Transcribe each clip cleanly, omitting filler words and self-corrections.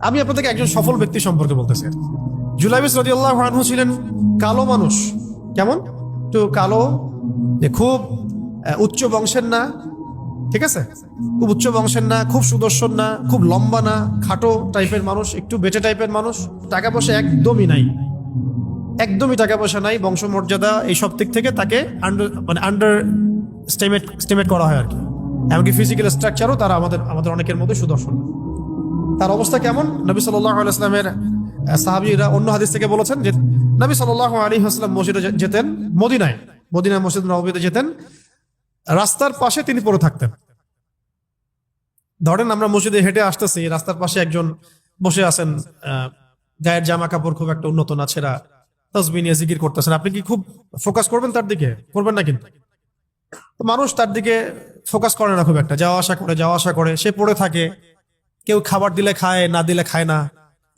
আমি আপনাদেরকে একজন সফল ব্যক্তি সম্পর্কে বলতেছি। জুলাইবিস রাদিয়াল্লাহু আনহু ছিলেন কালো মানুষ। কেমন? একটু কালো, যে খুব উচ্চ বংশের না, ঠিক আছে, খুব উচ্চ বংশের না, খুব সুদর্শন না, খুব লম্বা না, খাটো টাইপের মানুষ, একটু বেটে টাইপের মানুষ। টাকা পয়সা একদমই নাই, একদমই টাকা পয়সা নাই, বংশমর্যাদা এই সব দিক থেকে তাকে আন্ডার স্টেমেট করা হয় আর কি। এমনকি ফিজিক্যাল স্ট্রাকচারও তারা আমাদের অনেকের মধ্যে সুদর্শন। তার অবস্থা কেমন? নবী সাল্লাল্লাহু আলাইহি ওয়াসাল্লামের সাহাবীরা অন্য হাদিস থেকে বলেছেন যে নবী সাল্লাল্লাহু আলাইহি ওয়াসাল্লাম মসজিদে যেতেন, মদিনায় মসজিদ নববীতে যেতেন, রাস্তার পাশে তিনি পড়ে থাকতেন। ধরেন আমরা মসজিদে হেঁটে আসতেছি, রাস্তার পাশে একজন বসে আছেন, গায়ের জামা কাপড় খুব একটা উন্নত না, ছেঁড়া, তাসবিহ নিয়ে জিকির করতেছেন। আপনি কি খুব ফোকাস করবেন তার দিকে? করবেন না। কিন্তু মানুষ তার দিকে ফোকাস করে না খুব একটা, যাওয়া আসা করে, সে পড়ে থাকে। কেউ খাবার দিলে খায়, না দিলে খায় না।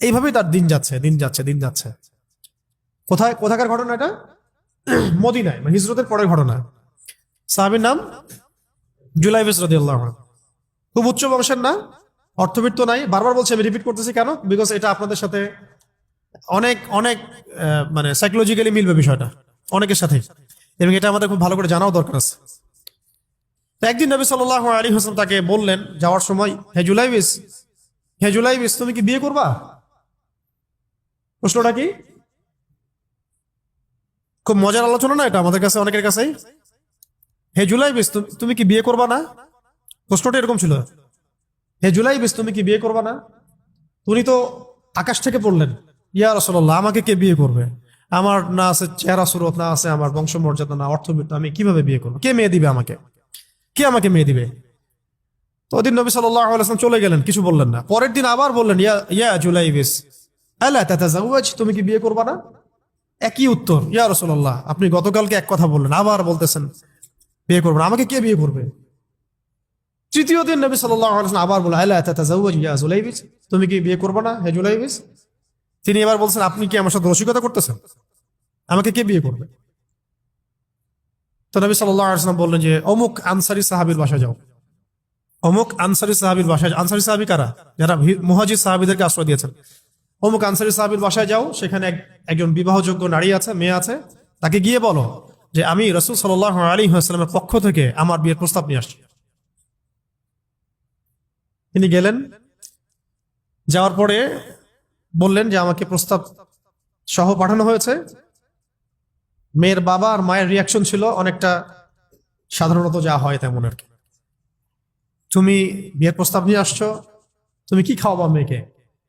এইভাবেই তার দিন যাচ্ছে। কোথাকার ঘটনা এটা? মদিনায়, মানে হিজরতের পরের ঘটনা। সাহাবীর নাম জুলাইবিস রাদিয়াল্লাহু আনহু। খুব উচ্চ বংশের না, অর্থবিত্ত নাই। বারবার বলছি, আমি রিপিট করতেছি কেন? বিকজ এটা আপনাদের সাথে অনেক অনেক মানে সাইকোলজিক্যালি মিলবে বিষয়টা অনেকের সাথে, এবং এটা আমাদের খুব ভালো করে জানাও দরকার আছে। তো একদিন নবী সাল্লাল্লাহু আলাইহি ওয়াসাল্লাম তাকে বললেন যাওয়ার সময়, হে জুলাইবিস, তুমি কি বিয়ে করবা? প্রশ্নটা কি? খুব মজার আলোচনা না এটা আমাদের কাছে, অনেকের কাছেই। হে জুলাইবিস, তুমি কি বিয়ে করবা না? প্রশ্নটা এরকম ছিল, হে জুলাইবিস, তুমি কি বিয়ে করবা না? উনি তো আকাশ থেকে পড়লেন, ইয়া রাসূলুল্লাহ, আমাকে কে বিয়ে করবে? আমার না আছে চেহারা সুরত, না আছে আমার বংশমর্যাদা, না অর্থবিত্ত, আমি কিভাবে বিয়ে করবো? কে মেয়ে দিবে আমাকে? কে আমাকে মেয়ে দিবে? তো ওদিন নবী সাল্লাল্লাহু আলাইহি ওয়াসাল্লাম চলে গেলেন, কিছু বললেন না। পরের দিন আবার বললেন, ইয়া জুলাইবিস, আলা তাতাজাওয়াজ, তুমি কি বিয়ে করবা না? একই উত্তর, ইয়া রাসূলুল্লাহ, আপনি গতকালকে এক কথা বললেন, আবার বলতেছেন বিয়ে করবেন, আমাকে কে বিয়ে করবে? তৃতীয় দিন নবী সাল্লাল্লাহু আলাইহি ওয়াসাল্লাম আবার বললেন, আলা তাতাজাওয়াজ ইয়া জুলাইবিস, তুমি কি বিয়ে করবে না হে জুলাইবিস? তিনি এবার বলছেন, আপনি কি আমার সাথে রসিকতা করতেছেন? আমাকে কে বিয়ে করবে? তো নবী সাল্লাল্লাহু আলাইহি ওয়াসাল্লাম বললেন যে অমুক আনসারী সাহাবীর বাসায় যাও। অমুক আনসারী সাহাবীর বাসায়, আনসারী সাহাবী কারা? যারা মুহাজির সাহাবীদেরকে আশ্রয় দিয়েছেন। অমুক আনসারী সাহাবীর বাসায় যাও, সেখানে একজন বিবাহযোগ্য নারী আছে, মেয়ে আছে, তাকে গিয়ে বলো যে আমি রাসূল সাল্লাল্লাহু আলাইহি ওয়াসাল্লামের পক্ষ থেকে আমার বিয়ের প্রস্তাব নিয়ে আসছি। তিনি গেলেন, যাওয়ার পরে বললেন যে আমাকে প্রস্তাব সহ পাঠানো হয়েছে। মেয়ের বাবা আর মায়ের রিয়াকশন ছিল অনেকটা সাধারণত যা হয় তেমন আর কি। তুমি বিয়ের প্রস্তাব নিয়ে আসছো, তুমি কি খাওয়াবা মেয়েকে?